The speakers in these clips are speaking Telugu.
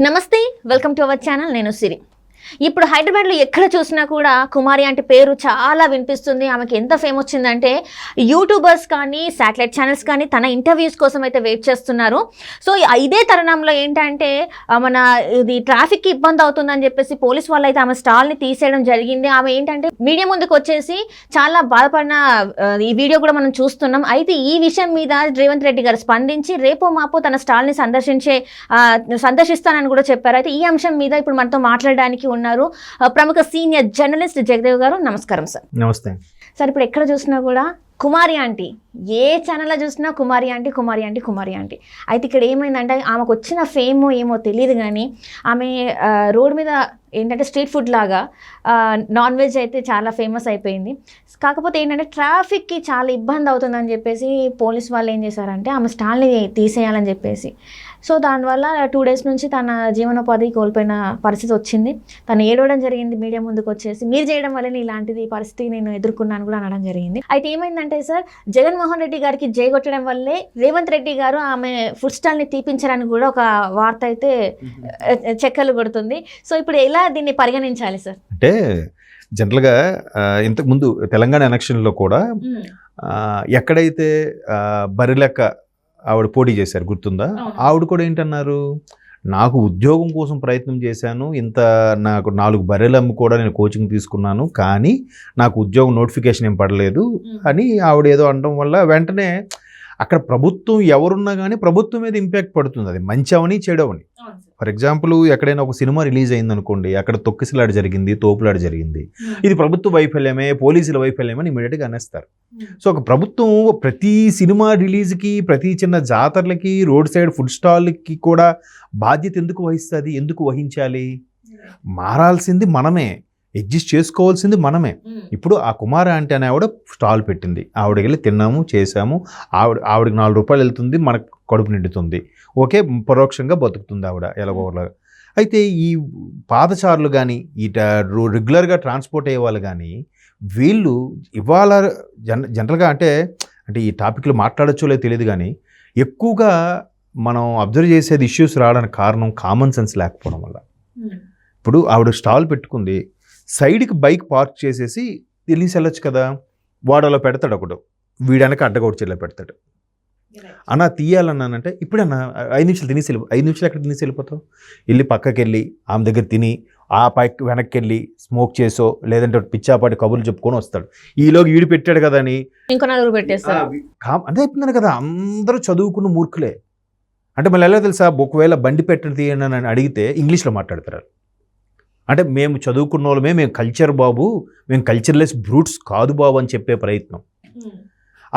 నమస్తే వెల్కమ్ టు అవర్ ఛానల్ నేను సిరి ఇప్పుడు హైదరాబాద్లో ఎక్కడ చూసినా కూడా కుమారి అంటే పేరు చాలా వినిపిస్తుంది. ఆమెకి ఎంత ఫేమ్ వచ్చిందంటే యూట్యూబర్స్ కానీ శాటిలైట్ ఛానల్స్ కానీ తన ఇంటర్వ్యూస్ కోసం అయితే వెయిట్ చేస్తున్నారు. సో ఇదే తరుణంలో ఏంటంటే మన ఇది ట్రాఫిక్కి ఇబ్బంది అవుతుందని చెప్పేసి పోలీస్ వాళ్ళు అయితే ఆమె స్టాల్ని తీసేయడం జరిగింది. ఆమె ఏంటంటే మీడియా ముందుకు వచ్చేసి చాలా బాధపడిన ఈ వీడియో కూడా మనం చూస్తున్నాం. అయితే ఈ విషయం మీద రేవంత్ రెడ్డి గారు స్పందించి రేపో మాపో తన స్టాల్ని సందర్శిస్తానని కూడా చెప్పారు. అయితే ఈ అంశం మీద ఇప్పుడు మనతో మాట్లాడడానికి ఉన్నారు ప్రముఖ సీనియర్ జర్నలిస్ట్ జగదేవ్ గారు. నమస్కారం సార్. నమస్తే సార్. ఇప్పుడు ఎక్కడ చూసినా కూడా కుమారి ఆంటీ, ఏ ఛానల్లో చూసినా కుమారి ఆంటీ కుమారి ఆంటీ కుమారి ఆంటీ. అయితే ఇక్కడ ఏమైందంటే ఆమెకు వచ్చిన ఫేమ్ ఏమో తెలియదు కానీ ఆమె రోడ్ మీద ఏంటంటే స్ట్రీట్ ఫుడ్ లాగా నాన్ వెజ్ అయితే చాలా ఫేమస్ అయిపోయింది. కాకపోతే ఏంటంటే ట్రాఫిక్కి చాలా ఇబ్బంది అవుతుందని చెప్పేసి పోలీస్ వాళ్ళు ఏం చేశారంటే ఆమె స్టాల్ని తీసేయాలని చెప్పేసి, సో దానివల్ల 2 days నుంచి తన జీవనోపాధి కోల్పోయిన పరిస్థితి వచ్చింది. తను ఏడవడం జరిగింది మీడియా ముందుకు వచ్చేసి, మీరు చేయడం వల్లనే ఇలాంటిది పరిస్థితి నేను ఎదుర్కొన్నాను కూడా అనడం జరిగింది. అయితే ఏమైందంటే సార్, జగన్మోహన్ రెడ్డి గారికి జై కొట్టడం వల్లే రేవంత్ రెడ్డి గారు ఆమె ఫుడ్ స్టాల్ని తీపించడానికి కూడా ఒక వార్త అయితే చెక్కలు కొడుతుంది. సో ఇప్పుడు ఎలా దీన్ని పరిగణించాలి సార్? అంటే జనరల్గా ఇంతకుముందు తెలంగాణ ఎలక్షన్లో కూడా ఎక్కడైతే బరిలెక్క ఆవిడ పోటీ చేశారు గుర్తుందా? ఆవిడ కూడా ఏంటన్నారు, నాకు ఉద్యోగం కోసం ప్రయత్నం చేశాను, నాకు 4 బర్రెలు అమ్మి కూడా నేను కోచింగ్ తీసుకున్నాను, కానీ నాకు ఉద్యోగం నోటిఫికేషన్ ఏం పడలేదు అని ఆవిడ ఏదో అనడం వల్ల వెంటనే అక్కడ ప్రభుత్వం ఎవరున్నా కానీ ప్రభుత్వం మీద ఇంపాక్ట్ పడుతుంది. అది మంచి అవని చెడవని. ఫర్ ఎగ్జాంపుల్ ఎక్కడైనా ఒక సినిమా రిలీజ్ అయింది అనుకోండి, అక్కడ తొక్కిసలాట జరిగింది, తోపులాట జరిగింది, ఇది ప్రభుత్వ వైఫల్యమే, పోలీసుల వైఫల్యమని ఇమీడియట్గా అనేస్తారు. సో ఒక ప్రభుత్వం ప్రతి సినిమా రిలీజ్కి, ప్రతి చిన్న జాతరలకి, రోడ్ సైడ్ ఫుడ్ స్టాల్కి కూడా బాధ్యత ఎందుకు వహిస్తుంది? ఎందుకు వహించాలి? మారాల్సింది మనమే, అడ్జస్ట్ చేసుకోవాల్సింది మనమే. ఇప్పుడు ఆ కుమార ఆంటీ అనే ఆవిడ స్టాల్ పెట్టింది, ఆవిడకి వెళ్ళి తిన్నాము, చేసాము, ఆవిడకి 4 రూపాయలు వెళ్తుంది, మనకు కడుపు నిండుతుంది, ఓకే, పరోక్షంగా బతుకుతుంది ఆవిడ ఎలాగోలాగా. అయితే ఈ పాదచారులు కానీ, రెగ్యులర్గా ట్రాన్స్పోర్ట్ అయ్యే వాళ్ళు కానీ, వీళ్ళు ఇవాళ జనరల్గా అంటే ఈ టాపిక్లో మాట్లాడచ్చో లేదో తెలియదు కానీ, ఎక్కువగా మనం అబ్జర్వ్ చేసేది ఇష్యూస్ రావడానికి కారణం కామన్ సెన్స్ లేకపోవడం వల్ల. ఇప్పుడు ఆవిడ స్టాల్ పెట్టుకుంది, సైడ్కి బైక్ పార్క్ చేసేసి తెలిసి వెళ్ళొచ్చు కదా, వాడు అలా పెడతాడు, ఒకడు వీడనక అడ్డగొట్టి చెల్ల పెడతాడు. అన్నా తీయాలన్నానంటే ఇప్పుడన్నా 5 నిమిషాలు తినేసి 5 నిమిషాలు ఎక్కడ తినేసి వెళ్ళిపోతావు? వెళ్ళి పక్కకి వెళ్ళి ఆమె దగ్గర తిని ఆ పైకి వెనక్కి వెళ్ళి స్మోక్ చేసో లేదంటే పిచ్చాపాటి కబుర్లు చెప్పుకొని వస్తాడు. ఈలోకి వీడు పెట్టాడు కదా అని ఇంకో 4 పెట్టేస్తారు. అదే చెప్తున్నాను కదా, అందరూ చదువుకున్న మూర్ఖులే. అంటే మళ్ళీ ఎలా తెలుసా, ఒకవేళ బండి పెట్టిన తీయండి అని అడిగితే ఇంగ్లీష్లో మాట్లాడతారు. అంటే మేము చదువుకున్న వాళ్ళమే, మేము కల్చర్ బాబు, మేము కల్చర్లెస్ బ్రూట్స్ కాదు బాబు అని చెప్పే ప్రయత్నం.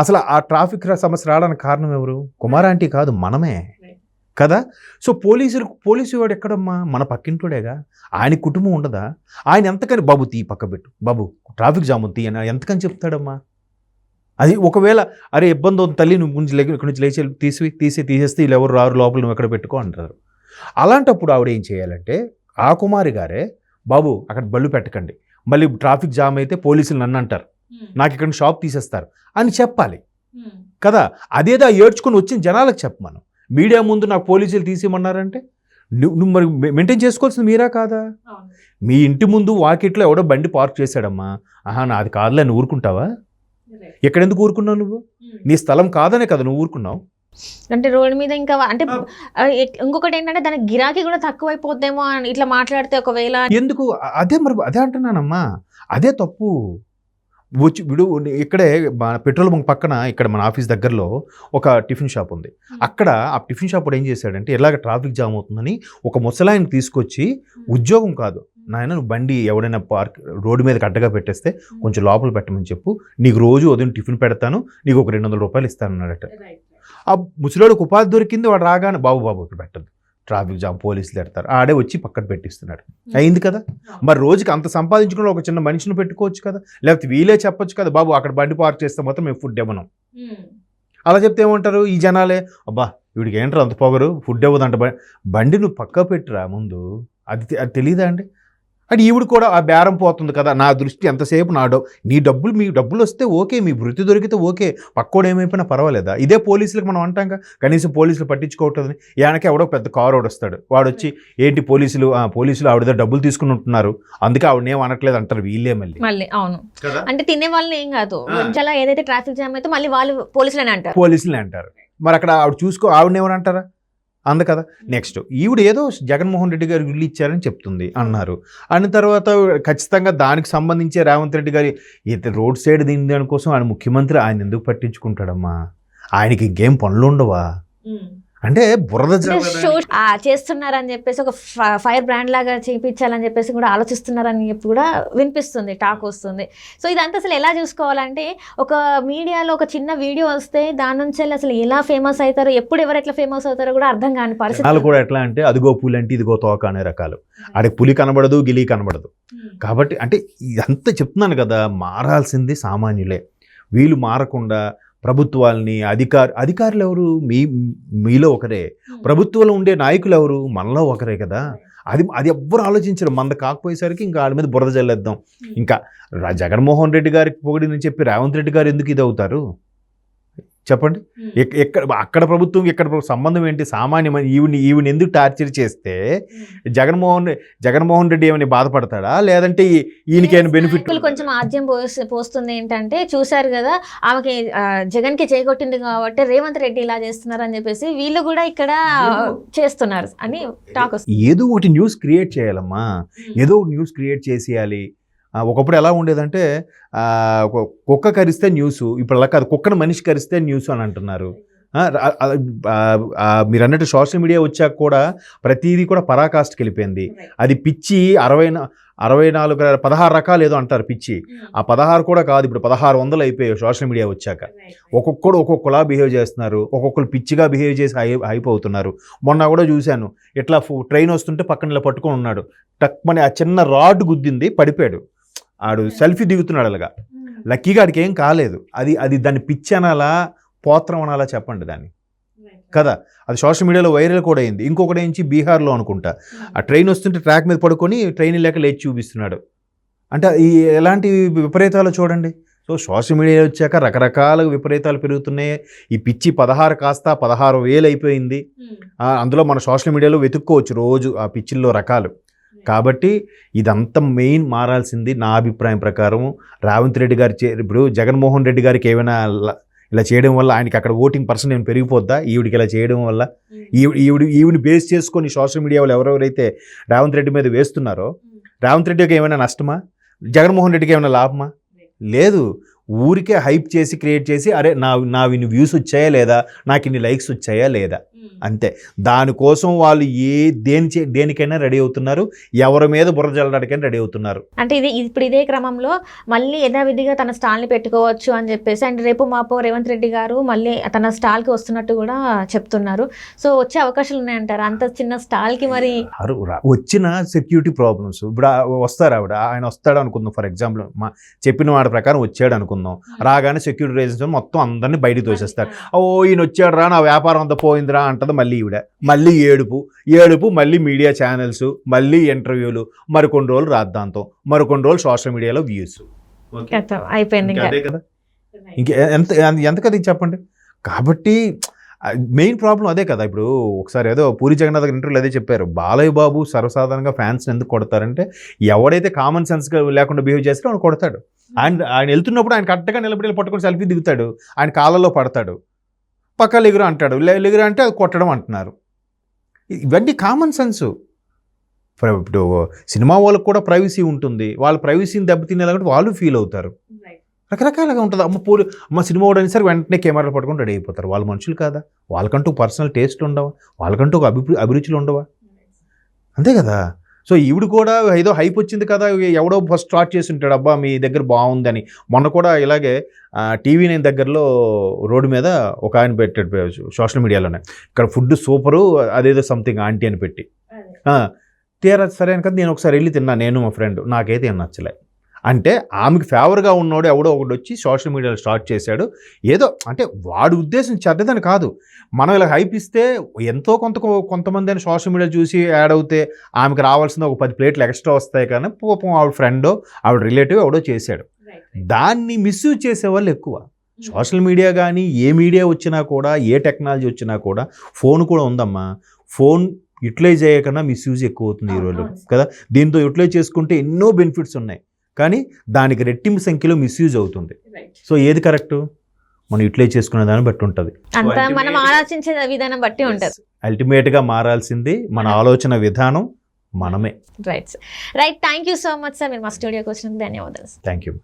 అసలు ఆ ట్రాఫిక్ సమస్య రావడానికి కారణం ఎవరు? కుమార ఆంటీ కాదు, మనమే కదా. సో పోలీసు వాడు ఎక్కడమ్మా? మన పక్కింటోడేగా. ఆయన కుటుంబం ఉండదా? ఆయన ఎంతకని బాబు తీ పక్క పెట్టు, బాబు ట్రాఫిక్ జామ్ తీ అని ఎంతకని చెప్తాడమ్మా? అది ఒకవేళ అరే ఇబ్బంది అవుతుంది తల్లి, నువ్వు ఇక్కడి నుంచి లేచి తీసేస్తే వీళ్ళు ఎవరు రారు, లోపల నువ్వు ఎక్కడ పెట్టుకో అంటారు. అలాంటప్పుడు ఆవిడ ఏం చేయాలంటే, ఆ కుమారి గారే బాబు అక్కడ బళ్ళు పెట్టకండి, మళ్ళీ ట్రాఫిక్ జామ్ అయితే పోలీసులు నన్ను అంటారు, నాకు ఇక్కడ షాప్ తీసేస్తారు అని చెప్పాలి కదా. అదేదో ఏడ్చుకొని వచ్చిన జనాలకు చెప్పమను. మీడియా ముందు నాకు పోలీసులు తీసేయమన్నారంటే నువ్వు మరి మెయింటైన్ చేసుకోవాల్సింది మీరా కాదా? మీ ఇంటి ముందు వాకిట్లో ఎవడో బండి పార్క్ చేశాడమ్మా, నాది కాదులే నువ్వు ఊరుకుంటావా? ఎక్కడెందుకు ఊరుకున్నావు? నువ్వు నీ స్థలం కాదనే కదా నువ్వు ఊరుకున్నావు. అంటే రోడ్డు మీద ఇంకా అంటే ఇంకొకటి ఏంటంటే దానికి గిరాకీ కూడా తక్కువైపోద్దేమో అని ఇట్లా మాట్లాడితే ఒకవేళ ఎందుకు? అదే అంటున్నానమ్మా, అదే తప్పు. వీడు ఇక్కడే పెట్రోల్ బంక్ పక్కన ఇక్కడ మన ఆఫీస్ దగ్గరలో ఒక టిఫిన్ షాప్ ఉంది. అక్కడ ఆ టిఫిన్ షాప్ ఏం చేశాడంటే, ఎలాగ ట్రాఫిక్ జామ్ అవుతుందని ఒక ముసలాయనకి తీసుకొచ్చి, ఉద్యోగం కాదు నాయన, నువ్వు బండి ఎవడైనా పార్క్ రోడ్డు మీదకి అడ్డగా పెట్టేస్తే కొంచెం లోపల పెట్టమని చెప్పు, నీకు రోజు ఉదయం టిఫిన్ పెడతాను, నీకు ఒక 200 రూపాయలు ఇస్తాను అన్నాడట. ఆ ముసలోడికి ఉపాధి దొరికింది, వాడు రాగానే బాబు ఇక్కడ పెట్టద్దు, ట్రాఫిక్ జామ్ పోలీసులు పెడతారు, ఆడే వచ్చి పక్కన పెట్టిస్తున్నాడు. అయింది కదా. మరి రోజుకి అంత సంపాదించుకుని ఒక చిన్న మనిషిని పెట్టుకోవచ్చు కదా, లేకపోతే వీలే చెప్పొచ్చు కదా, బాబు అక్కడ బండి పార్క్ చేస్తే మొత్తం మేము ఫుడ్ ఇవ్వను. అలా చెప్తే ఏమంటారు ఈ జనాలే, అబ్బా వీడికి ఏంటారు అంత పొగరు, ఫుడ్ ఇవ్వదంట. బండి నువ్వు పక్క పెట్టిరా ముందు, అది తెలియదా అండి? అంటే ఈవిడ కూడా ఆ బేరం పోతుంది కదా, నా దృష్టి ఎంతసేపు నీ డబ్బులు మీ డబ్బులు వస్తే ఓకే, మీ వృత్తి దొరికితే ఓకే, పక్కోడు ఏమైపోయినా పర్వాలేదా? ఇదే పోలీసులకు మనం అంటాం, కనీసం పోలీసులు పట్టించుకోవట్లేదు. వెనక ఎవడో పెద్ద కారు వస్తాడు, వాడు వచ్చి ఏంటి పోలీసులు ఆవిడ దగ్గర డబ్బులు తీసుకుని ఉంటున్నారు అందుకే ఆవిడనేం అనట్లేదు అంటారు వీళ్ళే మళ్ళీ. అవును, అంటే తినే వాళ్ళని ఏం కాదు, చాలా ఏదైతే ట్రాఫిక్ జామ్ అయితే మళ్ళీ వాళ్ళు పోలీసులనే అంటారు. మరి అక్కడ ఆవిడనేమని అంటారా? అంద కదా. నెక్స్ట్ ఈవిడ ఏదో జగన్మోహన్ రెడ్డి గారు ఇల్లు ఇచ్చారని చెప్తుంది అన్నారు. అన్న తర్వాత ఖచ్చితంగా దానికి సంబంధించి రేవంత్ రెడ్డి గారి రోడ్ సైడ్ దీని దానికోసం ఆయన ముఖ్యమంత్రి, ఆయన ఎందుకు పట్టించుకుంటాడమ్మా? ఆయనకి ఇంకేం పనులు ఉండవా? అంటే బురద చేస్తున్నారని చెప్పేసి ఒక ఫైర్ బ్రాండ్ లాగా చేయించాలని చెప్పేసి కూడా ఆలోచిస్తున్నారని చెప్పి కూడా వినిపిస్తుంది, టాక్ వస్తుంది. సో ఇదంతా అసలు ఎలా చూసుకోవాలంటే, ఒక మీడియాలో ఒక చిన్న వీడియో వస్తే దాని నుంచి అసలు ఎలా ఫేమస్ అవుతారో, ఎప్పుడు ఎవరు ఎట్లా ఫేమస్ అవుతారో కూడా అర్థం కాని పరిస్థితి కూడా. ఎట్లా అంటే అదిగో పులి అంటే ఇదిగో తోక అనే రకాలు, ఆడికి పులి కనబడదు, గిలి కనబడదు. కాబట్టి అంటే ఇదంతా చెప్తున్నాను కదా, మారాల్సింది సామాన్యులే. వీళ్ళు మారకుండా ప్రభుత్వాలని అధికారులు ఎవరు? మీలో ఒకరే. ప్రభుత్వంలో ఉండే నాయకులు ఎవరు? మనలో ఒకరే కదా. అది ఎవ్వరు ఆలోచించరు. మంద కాకపోయేసరికి ఇంకా వాళ్ళ మీద బురద జల్లేద్దాం. ఇంకా జగన్మోహన్ రెడ్డి గారికి పొగిడిని చెప్పి రేవంత్ రెడ్డి గారు ఎందుకు ఇది అవుతారు చెప్పండి? అక్కడ ప్రభుత్వం ఇక్కడ సంబంధం ఏంటి? సామాన్యమైన ఈవిని ఎందుకు టార్చర్ చేస్తే జగన్మోహన్ రెడ్డి ఏమైనా బాధపడతాడా, లేదంటే ఈయనకేమైనా బెనిఫిట్? కొంచెం ఆద్యం పోస్తుంది ఏంటంటే, చూశారు కదా ఆమెకి జగన్కి చేయగొట్టింది కాబట్టి రేవంత్ రెడ్డి ఇలా చేస్తున్నారు అని చెప్పేసి వీళ్ళు కూడా ఇక్కడ చేస్తున్నారు అని టాక్ వస్తుంది. ఏదో ఒకటి న్యూస్ క్రియేట్ చేయాలమ్మా, ఏదో ఒకటి న్యూస్ క్రియేట్ చేసేయాలి. ఒకప్పుడు ఎలా ఉండేదంటే కుక్క కరిస్తే న్యూస్, ఇప్పుడు అలా కాదు, కుక్కను మనిషి కరిస్తే న్యూస్ అని అంటున్నారు. మీరు అన్నట్టు సోషల్ మీడియా వచ్చాక కూడా ప్రతిదీ కూడా పరాకాష్ఠకి వెళ్ళిపోయింది. అది పిచ్చి 16 రకాలు ఏదో అంటారు పిచ్చి, ఆ 16 కూడా కాదు, ఇప్పుడు 1600 అయిపోయాయి సోషల్ మీడియా వచ్చాక. ఒక్కొక్కలా బిహేవ్ చేస్తున్నారు, ఒక్కొక్కరు పిచ్చిగా బిహేవ్ చేసి హైప్ అవుతున్నారు. మొన్న కూడా చూశాను, ఇట్లా ట్రైన్ వస్తుంటే పక్కన ఇలా పట్టుకొని ఉన్నాడు, టక్మని ఆ చిన్న రాడ్ గుద్దింది, పడిపోయాడు. ఆడు సెల్ఫీ దిగుతున్నాడు అలాగా, లక్కీగా ఆడికి ఏం కాలేదు. అది దాన్ని పిచ్చి అనాలా, పోత్రం అనాలా చెప్పండి దాన్ని కదా. అది సోషల్ మీడియాలో వైరల్ కూడా అయింది. ఇంకొకటి నుంచి బీహార్లో అనుకుంటా, ఆ ట్రైన్ వస్తుంటే ట్రాక్ మీద పడుకొని ట్రైన్ లేక లేచి చూపిస్తున్నాడు. అంటే ఈ ఎలాంటి విపరీతాలు చూడండి. సో సోషల్ మీడియా వచ్చాక రకరకాల విపరీతాలు పెరుగుతున్నాయి. ఈ పిచ్చి 16 కాస్త 16,000 అయిపోయింది. అందులో మన సోషల్ మీడియాలో వెతుక్కోవచ్చు రోజు ఆ పిచ్చిల్లో రకాలు. కాబట్టి ఇదంతా మెయిన్ మారాల్సింది నా అభిప్రాయం ప్రకారం. రేవంత్ రెడ్డి గారు ఇప్పుడు జగన్మోహన్ రెడ్డి గారికి ఏమైనా ఇలా చేయడం వల్ల ఆయనకి అక్కడ ఓటింగ్ పర్సెంట్ ఏమైనా పెరిగిపోద్దా? ఈవిడికి ఇలా చేయడం వల్ల ఈవిని బేస్ చేసుకొని సోషల్ మీడియా వాళ్ళు ఎవరెవరైతే రేవంత్ రెడ్డి మీద వేస్తున్నారో, రేవంత్ రెడ్డికి ఏమైనా నష్టమా? జగన్మోహన్ రెడ్డికి ఏమైనా లాభమా? లేదు. ఊరికే హైప్ చేసి క్రియేట్ చేసి, అరే నా ఇన్ని వ్యూస్ వచ్చాయా లేదా, నాకు ఇన్ని లైక్స్ వచ్చాయా లేదా, అంతే. దానికోసం వాళ్ళు దేనికైనా రెడీ అవుతున్నారు, ఎవరి మీద బుర్ర జల్లడానికైనా రెడీ అవుతున్నారు. అంటే ఇప్పుడు ఇదే క్రమంలో మళ్ళీ యథావిధిగా తన స్టాల్ని పెట్టుకోవచ్చు అని చెప్పేసి, అండ్ రేపు మాపో రేవంత్ రెడ్డి గారు మళ్ళీ తన స్టాల్కి వస్తున్నట్టు కూడా చెప్తున్నారు. సో వచ్చే అవకాశాలు ఉన్నాయంటారు అంత చిన్న స్టాల్కి? మరి వచ్చిన సెక్యూరిటీ ప్రాబ్లమ్స్, ఇప్పుడు వస్తారు ఆయన వస్తాడు అనుకుందాం, ఫర్ ఎగ్జాంపుల్ చెప్పిన వాడి ప్రకారం వచ్చాడు అనుకుందాం, రాగానే సెక్యూరిటీ రీజన్స్ మొత్తం అందరినీ బయటకు తోసేస్తారు. ఈయన వచ్చాడు రా, నా వ్యాపారం అంతా పోయిందిరా అంటది మళ్ళీ ఈవిడ. మళ్ళీ ఏడుపు, మళ్ళీ మీడియా ఛానల్స్, మళ్ళీ ఇంటర్వ్యూలు, మరికొన్ని రోజులు రాద్దాంతం, మరికొన్ని రోజులు సోషల్ మీడియాలో వ్యూస్, అయిపోయింది కదా. ఎంత కదా చెప్పండి. కాబట్టి మెయిన్ ప్రాబ్లం అదే కదా. ఇప్పుడు ఒకసారి ఏదో పూరి జగన్నాథ్ ఇంటర్వ్యూలో అదే చెప్పారు, బాలయ్య బాబు సర్వసాధారణంగా ఫ్యాన్స్ని ఎందుకు కొడతారంటే, ఎవడైతే కామన్ సెన్స్ లేకుండా బిహేవ్ చేస్తారో ఆయన కొడతాడు. ఆయన వెళ్తున్నప్పుడు ఆయన కరెక్ట్గా నిలబడి పట్టుకొని సెల్ఫీ దిగుతాడు, ఆయన కాళ్ళలో పడతాడు, పక్క లెగురు అంటాడు, లెగురు అంటే అది కొట్టడం అంటున్నారు. ఇవన్నీ కామన్ సెన్స్. ఇప్పుడు సినిమా వాళ్ళకు కూడా ప్రైవసీ ఉంటుంది, వాళ్ళ ప్రైవసీని దెబ్బతినేలాగా వాళ్ళు ఫీల్ అవుతారు. రకరకాలుగా ఉంటుంది. అమ్మ సినిమా వాడని సరే వెంటనే కెమెరాలు పట్టుకొని రెడీ అయిపోతారు. వాళ్ళ మనుషులు కాదా? వాళ్ళకంటూ పర్సనల్ టేస్ట్ ఉండవా? వాళ్ళకంటూ ఒక అభిరుచులు ఉండవా? అంతే కదా. సో ఈవిడ కూడా ఏదో హైప్ వచ్చింది కదా, ఎవడో ఫస్ట్ స్టార్ట్ చేసి ఉంటాడు, అబ్బా మీ దగ్గర బాగుందని. మొన్న కూడా ఇలాగే TV9 దగ్గరలో రోడ్డు మీద ఒక ఆయన పెట్టాడు సోషల్ మీడియాలోనే, ఇక్కడ ఫుడ్ సూపరు, అదేదో సంథింగ్ ఆంటీ అని పెట్టి తీరా సరే అని కదా. నేను ఒకసారి వెళ్ళి తిన్నా, నేను మా ఫ్రెండ్, నాకైతే ఏం నచ్చలే. అంటే ఆమెకు ఫేవర్గా ఉన్నోడు ఎవడో ఒకటి వచ్చి సోషల్ మీడియాలో స్టార్ట్ చేశాడు, ఏదో అంటే వాడి ఉద్దేశం చెడ్డదని కాదు, మనం ఇలా హైప్ ఇస్తే ఎంతో కొంతమంది అని సోషల్ మీడియా చూసి యాడ్ అవుతే ఆమెకు రావాల్సిన ఒక 10 ప్లేట్లు ఎక్స్ట్రా వస్తాయి, కానీ పాపం ఆవిడ ఫ్రెండో ఆవిడ రిలేటివ్ ఎవడో చేశాడు. దాన్ని మిస్యూజ్ చేసేవాళ్ళు ఎక్కువ. సోషల్ మీడియా కానీ ఏ మీడియా వచ్చినా కూడా, ఏ టెక్నాలజీ వచ్చినా కూడా, ఫోన్ కూడా ఉందమ్మా, ఫోన్ యూటిలైజ్ చేయకన్నా మిస్యూజ్ ఎక్కువ అవుతుంది ఈ రోజు కదా. దీంతో యూటిలైజ్ చేసుకుంటే ఎన్నో బెనిఫిట్స్ ఉన్నాయి, కానీ దానికి రెట్టింపు సంఖ్యలో మిస్యూజ్ అవుతుంది. సో ఏది కరెక్ట్, మనం యూటిలైజ్ చేసుకునే దాన్ని బట్టి ఉంటుంది. అంతా మనం ఆలోచించే విధానం బట్టి ఉంటుంది. అల్టిమేట్గా మారాల్సింది మన ఆలోచన విధానం, మనమే. Right thank you so much sir, మీరు మా స్టూడియోకి వచ్చినందుకు ధన్యవాదాలు. Thank you.